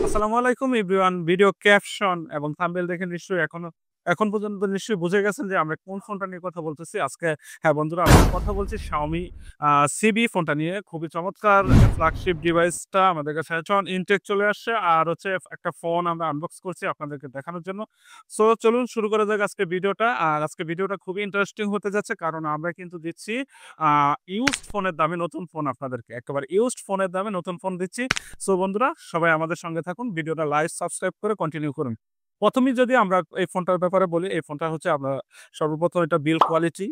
আসসালামু আলাইকুম everyone. Video caption এবং থাম্বনেল দেখে নিশ্চয়ই এখন পর্যন্ত নিশ্চয়ই বুঝে গেছেন যে আমরা কোন ফোনটা নিয়ে কথা বলতেছি। আজকে হ্যাঁ, বন্ধুরা আমরা কথা বলছি Xiaomi CB ফোনটা নিয়ে। খুবই চমৎকার ফ্ল্যাগশিপ ডিভাইসটা আমাদের কাছে এখন ইনটেক চলে আসছে। আর হচ্ছে একটা ফোন আমরা আনবক্স করছি আপনাদেরকে দেখানোর জন্য। সো চলুন শুরু করা যাক আজকে ভিডিওটা। আর আজকে ভিডিওটা খুবই ইন্টারেস্টিং হতে যাচ্ছে কারণ আমরা কিন্তু দিচ্ছি আ ইউজড ফোনের দামে নতুন ফোন আপনাদেরকে। একেবারে ইউজড ফোনের দামে নতুন ফোন দিচ্ছি। সো বন্ধুরা সবাই আমাদের সঙ্গে থাকুন। ভিডিওটা লাইক, সাবস্ক্রাইব করে কন্টিনিউ করুন। ১ম এই যদি আমরা এই ফোনটার ব্যাপারে বলি, এই ফোনটা হচ্ছে আমরা সর্বপ্রথম এটা বিল্ড কোয়ালিটি,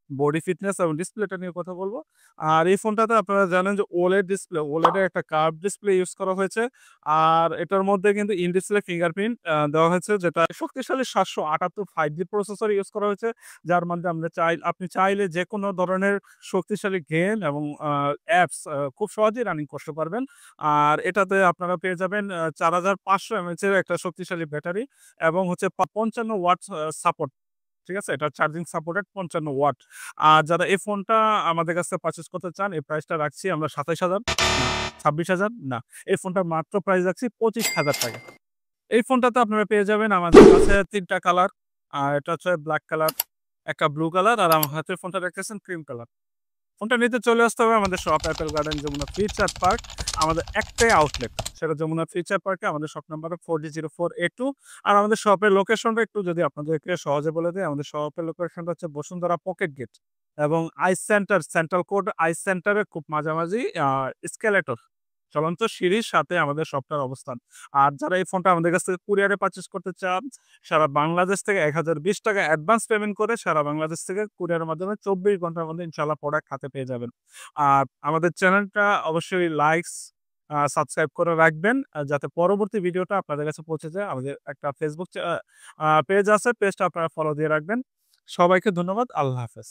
বডি ফিটনেস এবং ডিসপ্লেটা নিয়ে কথা বলব। আর এই ফোনটাতে আপনারা জানেন যে OLED ডিসপ্লে, OLED এর একটা কার্ভ ডিসপ্লে ইউজ করা হয়েছে। আর এটার মধ্যে কিন্তু ইন ডিসপ্লে ফিঙ্গারপ্রিন্ট দেওয়া হয়েছে যেটা শক্তিশালী ৭৭৮ 5G প্রসেসর ইউজ করা হয়েছে। যার মধ্যে আপনি চাইলে যেকোনো ধরনের শক্তিশালী গেম এবং অ্যাপস খুব সহজেই রানিং করতে পারবেন। আর এটাতে আপনারা পেয়ে যাবেন ৪৫০০ এমএএইচ এর একটা শক্তিশালী ব্যাটারি এবং হচ্ছে ৫৫ ওয়াটস সাপোর্ট। ঠিক আছে? এটা চার্জিং সাপোর্টেড ৫৫ ওয়াট। আর যারা এই ফোনটা আমাদের কাছে পারচেজ করতে চান, এই প্রাইসটা রাখছি আমরা ২৭,০০০ না, ২৬,০০০ না। এই ফোনটার মাত্র প্রাইস রাখছি ৳২৫,০০০। এই ফোনটাতে আপনারা পেয়ে যাবেন আমাদের কাছে ৩ টা কালার। এটা হচ্ছে ব্লাক কালার, একটা ব্লু কালার আর আমার হাতের ফোনটা দেখতেছেন ক্রিম কালার। ফোনটা নিতে চলে আসতে হবে আমাদের shop Apple Garden Jamuna Future Park. আমাদের একটাই আউটলেট। সেটা যমুনা ফিচার পার্কে আমাদের শপ নাম্বার 4004A2। আর আমাদের শপের লোকেশনটা একটু যদি আপনাদেরকে সহজে বলে দেই, আমাদের শপের লোকেশনটা হচ্ছে বসুন্ধরা পকেট গেট এবং আইস সেন্টার, সেন্ট্রাল কোর্ট আইস সেন্টারের খুব মাঝামাঝি এসকেলেটর চলন্ত সিঁড়ির সাথে আমাদের শপটার অবস্থান। আর যারা এই ফোনটা আমাদের কাছ থেকে কুরিয়ারে পারচেজ করতে চান, সারা বাংলাদেশ থেকে ৳১,০২০ অ্যাডভান্স পেমেন্ট করে সারা বাংলাদেশ থেকে কুরিয়ারের মাধ্যমে ২৪ ঘন্টার মধ্যে ইনশাআল্লাহ প্রোডাক্ট হাতে পেয়ে যাবেন। আর আমাদের চ্যানেলটা অবশ্যই লাইকস, সাবস্ক্রাইব করে রাখবেন যাতে পরবর্তী ভিডিওটা আপনাদের কাছে পৌঁছে যায়। আমাদের একটা ফেসবুক পেজ আছে, পেজটা আপনারা ফলো দিয়ে রাখবেন। সবাইকে ধন্যবাদ। আল্লাহ হাফেজ।